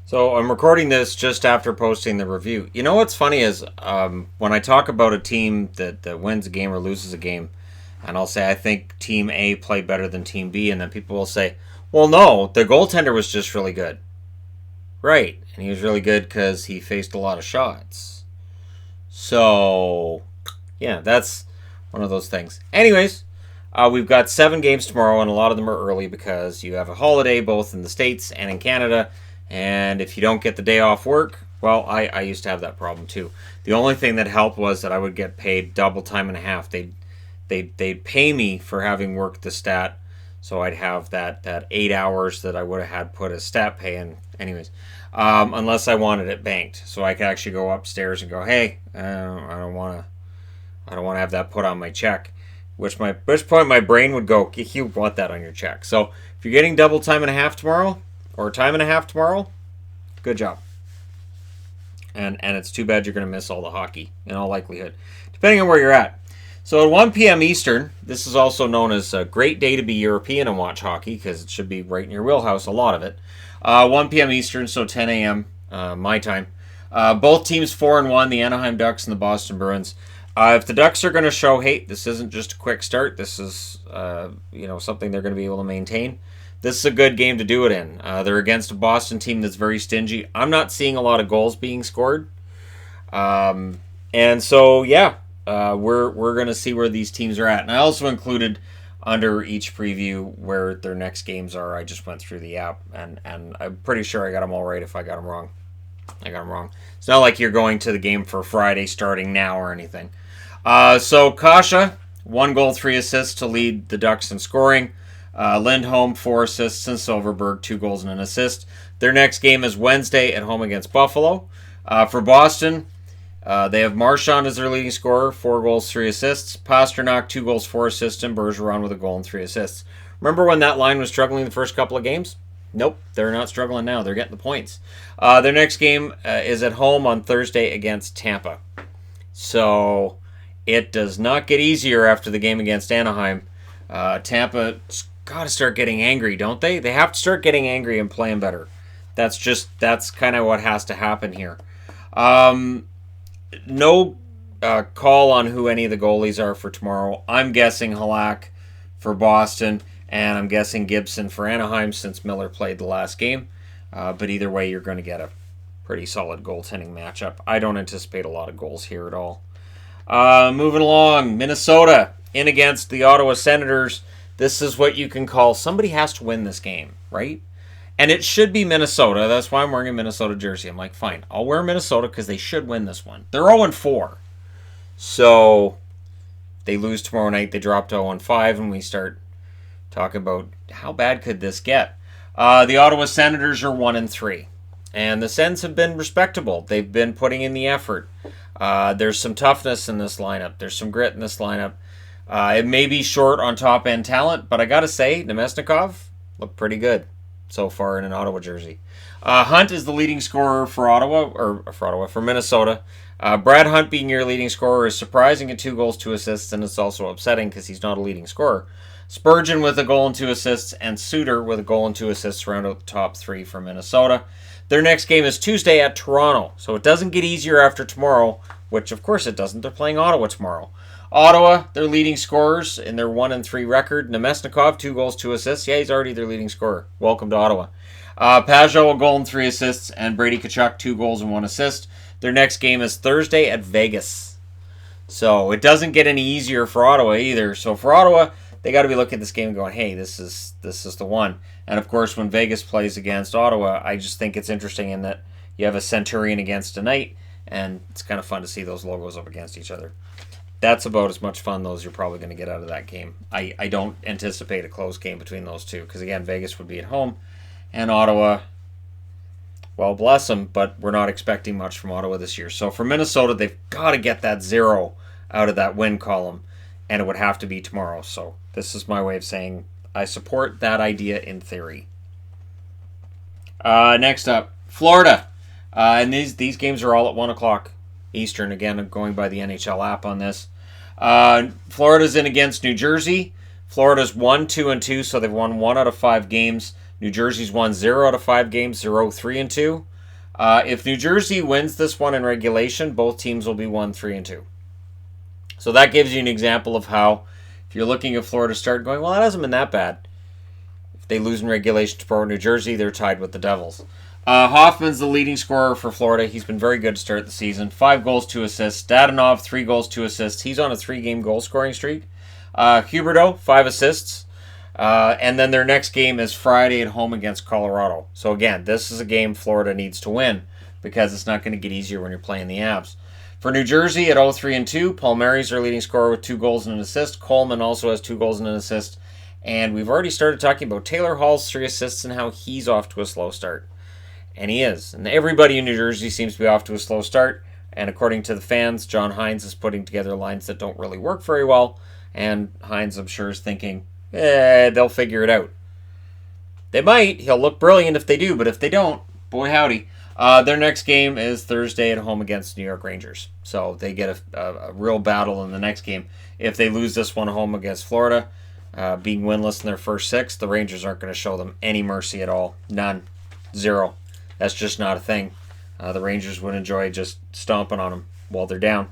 So I'm recording this just after posting the review. You know what's funny is when I talk about a team that wins a game or loses a game, and I'll say I think Team A played better than Team B, and then people will say, well, no, the goaltender was just really good. Right, and he was really good because he faced a lot of shots. So, yeah, that's one of those things. Anyways, we've got 7 games tomorrow, and a lot of them are early because you have a holiday both in the States and in Canada. And if you don't get the day off work, well, I used to have that problem too. The only thing that helped was that I would get paid double time and a half. They'd pay me for having worked the stat, so I'd have that 8 hours that I would have had put as stat pay. And anyways, unless I wanted it banked, so I could actually go upstairs and go, hey, I don't want to have that put on my check. Which point my brain would go, you want that on your check. So if you're getting double time and a half tomorrow, or time and a half tomorrow, good job. And it's too bad you're going to miss all the hockey, in all likelihood, depending on where you're at. So at 1 p.m. Eastern, this is also known as a great day to be European and watch hockey, because it should be right in your wheelhouse, a lot of it. 1 p.m. Eastern, so 10 a.m. My time. Both teams 4-1, the Anaheim Ducks and the Boston Bruins. If the Ducks are going to show, hey, this isn't just a quick start, this is something they're going to be able to maintain, this is a good game to do it in. They're against a Boston team that's very stingy. I'm not seeing a lot of goals being scored. And so, we're going to see where these teams are at. And I also included under each preview where their next games are. I just went through the app, and I'm pretty sure I got them all right. If I got them wrong, I got them wrong. It's not like you're going to the game for Friday starting now or anything. So, Kasha, 1 goal, 3 assists to lead the Ducks in scoring. Lindholm, 4 assists, and Silverberg, 2 goals and an assist. Their next game is Wednesday at home against Buffalo. For Boston, they have Marchand as their leading scorer, 4 goals, 3 assists. Pasternak, 2 goals, 4 assists, and Bergeron with a goal and 3 assists. Remember when that line was struggling the first couple of games? Nope, they're not struggling now. They're getting the points. Their next game is at home on Thursday against Tampa. So it does not get easier after the game against Anaheim. Tampa's got to start getting angry, don't they? They have to start getting angry and playing better. That's kind of what has to happen here. No call on who any of the goalies are for tomorrow. I'm guessing Halak for Boston, and I'm guessing Gibson for Anaheim since Miller played the last game. But either way, you're going to get a pretty solid goaltending matchup. I don't anticipate a lot of goals here at all. Moving along, Minnesota in against the Ottawa Senators. This is what you can call somebody has to win this game, right? And it should be Minnesota. That's why I'm wearing a Minnesota jersey. I'm like, fine, I'll wear Minnesota because they should win this one. They're 0-4. So they lose tomorrow night. They drop to 0-5, and we start talking about how bad could this get. The Ottawa Senators are 1-3. And the Sens have been respectable. They've been putting in the effort. There's some toughness in this lineup. There's some grit in this lineup. It may be short on top-end talent, but I got to say, Nemesnikov looked pretty good so far in an Ottawa jersey. Hunt is the leading scorer for for Minnesota. Brad Hunt being your leading scorer is surprising at 2 goals, 2 assists, and it's also upsetting because he's not a leading scorer. Spurgeon with a goal and 2 assists, and Suter with a goal and 2 assists round out the top 3 for Minnesota. Their next game is Tuesday at Toronto, so it doesn't get easier after tomorrow, which of course it doesn't. They're playing Ottawa tomorrow. Ottawa, their leading scorers in their 1-3 record. Nemesnikov, 2 goals, 2 assists. Yeah, he's already their leading scorer. Welcome to Ottawa. Pajot, a goal and 3 assists, and Brady Tkachuk, 2 goals and 1 assist. Their next game is Thursday at Vegas. So it doesn't get any easier for Ottawa either. So for Ottawa, they got to be looking at this game and going, hey, this is the one. And of course, when Vegas plays against Ottawa, I just think it's interesting in that you have a Centurion against a Knight, and it's kind of fun to see those logos up against each other. That's about as much fun, though, as you're probably going to get out of that game. I don't anticipate a close game between those two, because, again, Vegas would be at home, and Ottawa, well, bless them, but we're not expecting much from Ottawa this year. So for Minnesota, they've got to get that 0 out of that win column, and it would have to be tomorrow. So this is my way of saying I support that idea in theory. Next up, Florida. And these games are all at 1 o'clock Eastern. Again, I'm going by the NHL app on this. Florida's in against New Jersey. Florida's 1-2-2, so they've won 1 out of 5 games. New Jersey's won 0 out of 5 games, 0-3-2. If New Jersey wins this one in regulation, both teams will be 1-3-2. So that gives you an example of how, if you're looking at Florida start going, well, that hasn't been that bad. If they lose in regulation to New Jersey, they're tied with the Devils. Hoffman's the leading scorer for Florida. He's been very good to start the season. 5 goals, 2 assists. Dadonov, 3 goals, 2 assists. He's on a 3-game goal-scoring streak. Huberdeau, 5 assists. And then their next game is Friday at home against Colorado. So again, this is a game Florida needs to win because it's not going to get easier when you're playing the Avs. For New Jersey at 0-3-2, Palmieri's their leading scorer with 2 goals and an assist. Coleman also has 2 goals and an assist. And we've already started talking about Taylor Hall's 3 assists and how he's off to a slow start. And he is. And everybody in New Jersey seems to be off to a slow start. And according to the fans, John Hines is putting together lines that don't really work very well. And Hines, I'm sure, is thinking, they'll figure it out. They might. He'll look brilliant if they do. But if they don't, boy howdy. Their next game is Thursday at home against New York Rangers. So they get a real battle in the next game. If they lose this one home against Florida, being winless in their first 6, the Rangers aren't going to show them any mercy at all. None. 0. That's just not a thing. The Rangers would enjoy just stomping on them while they're down.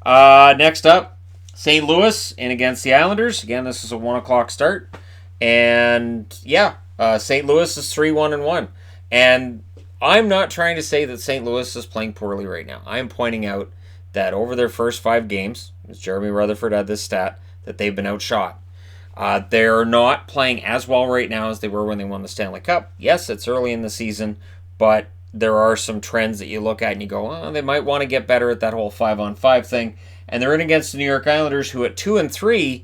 Next up, St. Louis in against the Islanders. Again, this is a 1 o'clock start. And yeah, St. Louis is 3-1-1. And I'm not trying to say that St. Louis is playing poorly right now. I am pointing out that over their first 5 games, as Jeremy Rutherford had this stat, that they've been outshot. They're not playing as well right now as they were when they won the Stanley Cup. Yes, it's early in the season, but there are some trends that you look at and you go, oh, they might want to get better at that whole 5-on-5 thing. And they're in against the New York Islanders, who at 2-3,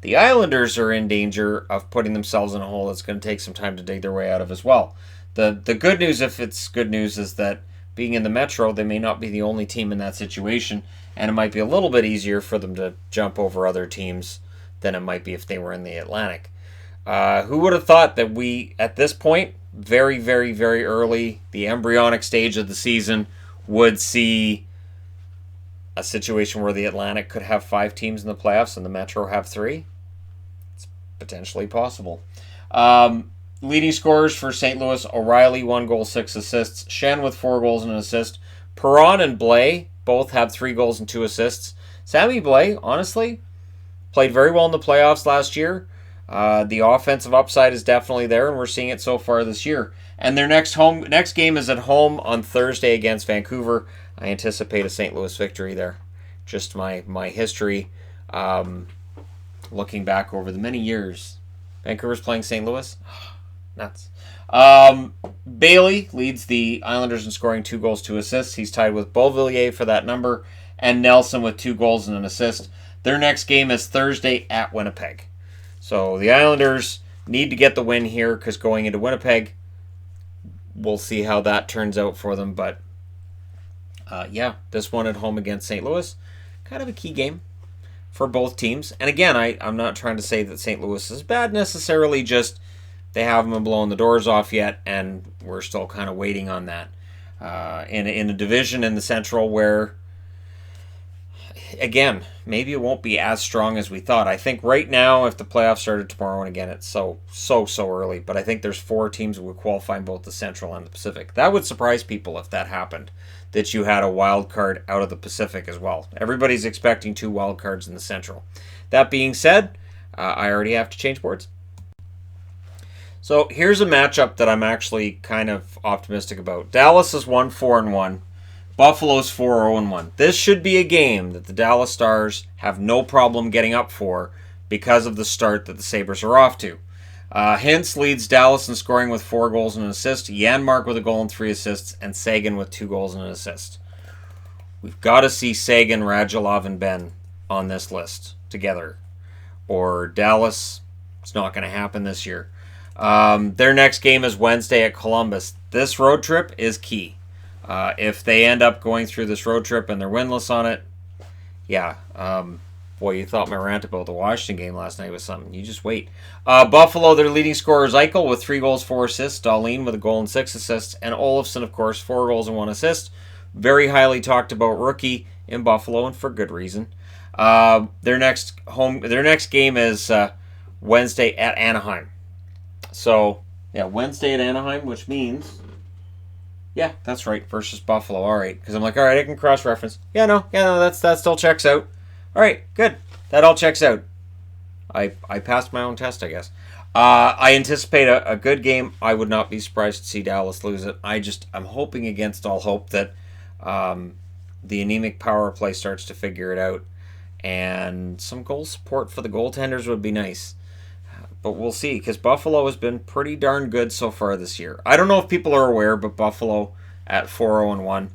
the Islanders are in danger of putting themselves in a hole that's going to take some time to dig their way out of as well. The good news, if it's good news, is that being in the Metro, they may not be the only team in that situation, and it might be a little bit easier for them to jump over other teams than it might be if they were in the Atlantic. Who would have thought that we, at this point, very, very, very early, the embryonic stage of the season, would see a situation where the Atlantic could have 5 teams in the playoffs and the Metro have 3? It's potentially possible. Leading scorers for St. Louis, O'Reilly, 1 goal, 6 assists. Schenn with 4 goals and an assist. Perron and Blais both have 3 goals and 2 assists. Sammy Blais, honestly, played very well in the playoffs last year. The offensive upside is definitely there, and we're seeing it so far this year. And their next game is at home on Thursday against Vancouver. I anticipate a St. Louis victory there. Just my history, looking back over the many years. Vancouver's playing St. Louis? Nuts. Bailey leads the Islanders in scoring 2 goals, 2 assists. He's tied with Beauvillier for that number, and Nelson with 2 goals and an assist. Their next game is Thursday at Winnipeg. So the Islanders need to get the win here because going into Winnipeg, we'll see how that turns out for them. But yeah, this one at home against St. Louis, kind of a key game for both teams. And again, I'm not trying to say that St. Louis is bad necessarily, just they haven't been blowing the doors off yet, and we're still kind of waiting on that. In a division in the Central where, again, maybe it won't be as strong as we thought. I think right now, if the playoffs started tomorrow, and again, it's so early, but I think there's 4 teams that would qualify in both the Central and the Pacific. That would surprise people if that happened, that you had a wild card out of the Pacific as well. Everybody's expecting 2 wild cards in the Central. That being said, I already have to change boards. So here's a matchup that I'm actually kind of optimistic about. Dallas is 1-4-1. Buffalo's 4-0-1. This should be a game that the Dallas Stars have no problem getting up for because of the start that the Sabres are off to. Hintz leads Dallas in scoring with 4 goals and an assist. Janmark with a goal and 3 assists. And Sagan with 2 goals and an assist. We've got to see Sagan, Radulov, and Ben on this list together, or Dallas, it's not going to happen this year. Their next game is Wednesday at Columbus. This road trip is key. If they end up going through this road trip and they're winless on it, yeah, boy, you thought my rant about the Washington game last night was something. You just wait. Buffalo, their leading scorer is Eichel with 3 goals, 4 assists. Dahlin with a goal and 6 assists. And Olofsson, of course, 4 goals and 1 assist. Very highly talked about rookie in Buffalo, and for good reason. Their next game is Wednesday at Anaheim. So, yeah, Wednesday at Anaheim, which means Yeah, that's right. Versus Buffalo. All right. Because I'm like, all right, I can cross-reference. Yeah, no, that still checks out. All right, good. That all checks out. I passed my own test, I guess. I anticipate a good game. I would not be surprised to see Dallas lose it. I'm hoping against all hope that the anemic power play starts to figure it out, and some goal support for the goaltenders would be nice. But we'll see, because Buffalo has been pretty darn good so far this year. I don't know if people are aware, but Buffalo at 4-0-1,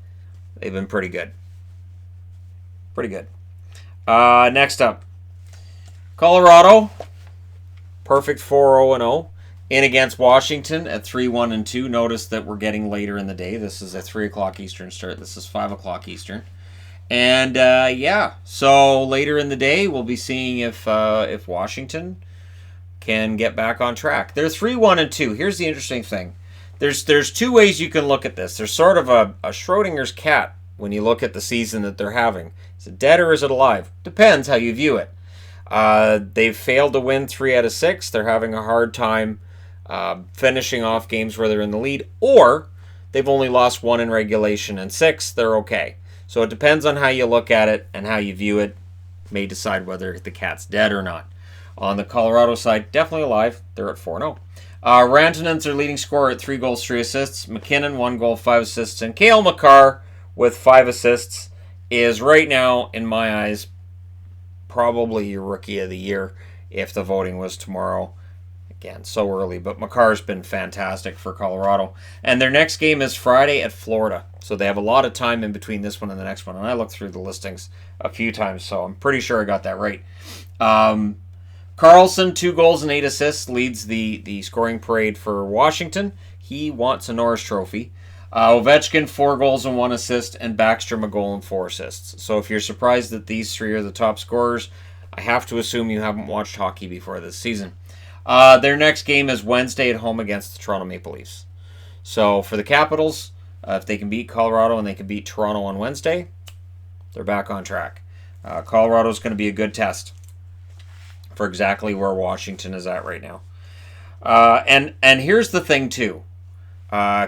they've been pretty good. Pretty good. Next up, Colorado, perfect 4-0-0. In against Washington at 3-1-2. Notice that we're getting later in the day. This is a 3 o'clock Eastern start. This is 5 o'clock Eastern. And so later in the day, we'll be seeing if Washington can get back on track. They're 3-1-2. Here's the interesting thing. There's two ways you can look at this. There's sort of a Schrodinger's cat when you look at the season that they're having. Is it dead or is it alive? Depends how you view it. They've failed to win 3 out of 6. They're having a hard time finishing off games where they're in the lead, or they've only lost 1 in regulation and 6. They're okay. So it depends on how you look at it and how you view it. May decide whether the cat's dead or not. On the Colorado side, definitely alive. They're at 4-0. Rantanen's their leading scorer at 3 goals, 3 assists. McKinnon, 1 goal, 5 assists. And Cale Makar with 5 assists is right now, in my eyes, probably your rookie of the year if the voting was tomorrow. Again, so early, but Makar's been fantastic for Colorado. And their next game is Friday at Florida. So they have a lot of time in between this one and the next one. And I looked through the listings a few times, so I'm pretty sure I got that right. Carlson, 2 goals and 8 assists, leads the scoring parade for Washington. He wants a Norris Trophy. Ovechkin, 4 goals and 1 assist, and Backstrom, a goal and 4 assists. So if you're surprised that these 3 are the top scorers, I have to assume you haven't watched hockey before this season. Their next game is Wednesday at home against the Toronto Maple Leafs. So for the Capitals, if they can beat Colorado and they can beat Toronto on Wednesday, they're back on track. Colorado's going to be a good test for exactly where Washington is at right now. And here's the thing, too.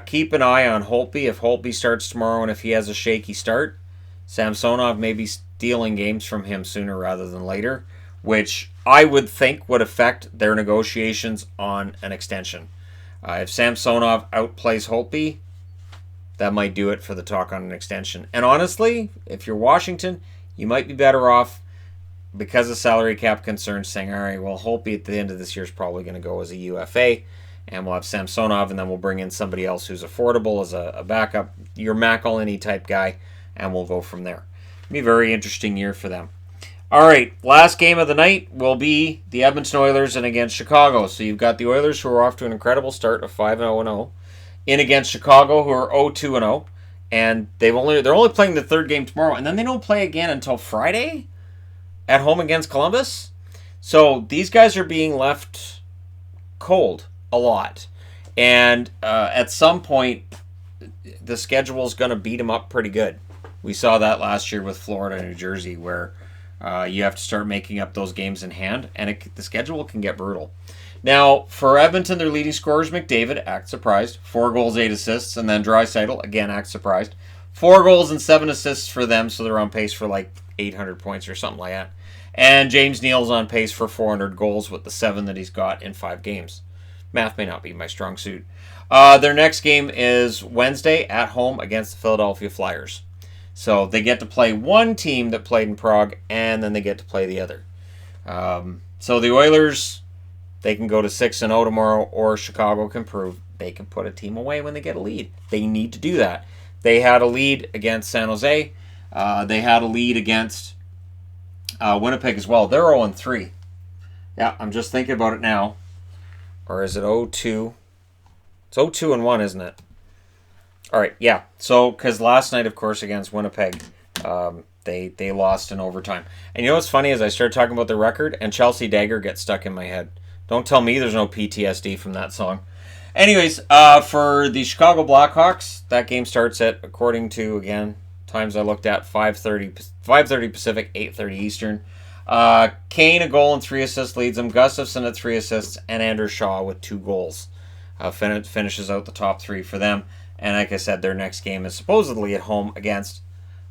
Keep an eye on Holtby. If Holtby starts tomorrow and if he has a shaky start, Samsonov may be stealing games from him sooner rather than later, which I would think would affect their negotiations on an extension. If Samsonov outplays Holtby, that might do it for the talk on an extension. And honestly, if you're Washington, you might be better off, because of salary cap concerns, saying, all right, well, Holtby at the end of this year is probably going to go as a UFA, and we'll have Samsonov, and then we'll bring in somebody else who's affordable as a backup, your McElhinney type guy, and we'll go from there. It'll be a very interesting year for them. All right, last game of the night will be the Edmonton Oilers and against Chicago. So you've got the Oilers, who are off to an incredible start of 5-0-0, in against Chicago, who are 0-2-0, and they're only playing the 3rd game tomorrow, and then they don't play again until Friday at home against Columbus. So these guys are being left cold a lot, and at some point the schedule is going to beat them up pretty good. We saw that last year with Florida and New Jersey, where you have to start making up those games in hand, and the schedule can get brutal. Now, for Edmonton, their leading scorer is McDavid, act surprised. 4 goals, 8 assists, and then Draisaitl, again, act surprised. 4 goals and 7 assists for them, so they're on pace for like 800 points or something like that. And James Neal's on pace for 400 goals with the 7 that he's got in 5 games. Math may not be my strong suit. Their next game is Wednesday at home against the Philadelphia Flyers. So they get to play one team that played in Prague, and then they get to play the other. So the Oilers, they can go to 6-0 tomorrow, or Chicago can prove they can put a team away when they get a lead. They need to do that. They had a lead against San Jose. They had a lead against Winnipeg as well. They're 0-3. Yeah, I'm just thinking about it now. Or is it 0-2? It's 0-2-1, isn't it? All right, yeah. So, because last night, of course, against Winnipeg, they lost in overtime. And you know what's funny is I started talking about the record, and Chelsea Dagger gets stuck in my head. Don't tell me there's no PTSD from that song. Anyways, for the Chicago Blackhawks, that game starts at, according to, again, times I looked at, 5:30 Pacific, 8:30 Eastern. Kane, a goal and 3 assists, leads them. Gustafsson at 3 assists, and Andrew Shaw with 2 goals. Finishes out the top 3 for them. And like I said, their next game is supposedly at home against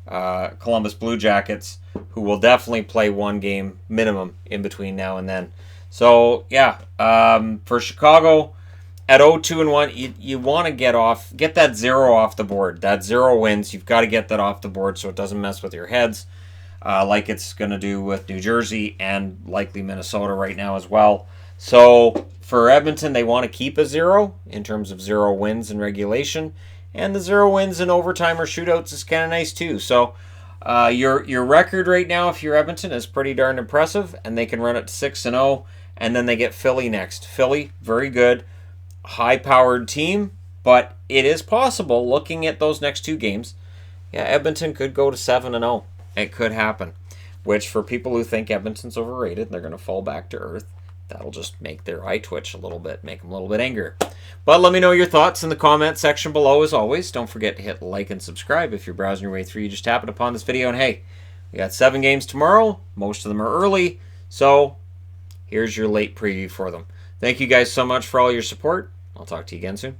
Columbus Blue Jackets, who will definitely play one game minimum in between now and then. So, yeah, for Chicago, at 0-2-1, you want to get that 0 off the board. That 0 wins, you've got to get that off the board so it doesn't mess with your heads, like it's going to do with New Jersey and likely Minnesota right now as well. So, for Edmonton, they want to keep a 0 in terms of 0 wins in regulation, and the 0 wins in overtime or shootouts is kind of nice too. So, your record right now, if you're Edmonton, is pretty darn impressive, and they can run it to 6-0, and then they get Philly next. Philly, very good, high-powered team, but it is possible, looking at those next 2 games, yeah, Edmonton could go to 7-0. It could happen, which for people who think Edmonton's overrated, they're going to fall back to earth. That'll just make their eye twitch a little bit, make them a little bit angrier. But let me know your thoughts in the comment section below as always. Don't forget to hit like and subscribe if you're browsing your way through. You just happened upon this video. And hey, we got 7 games tomorrow. Most of them are early. So here's your late preview for them. Thank you guys so much for all your support. I'll talk to you again soon.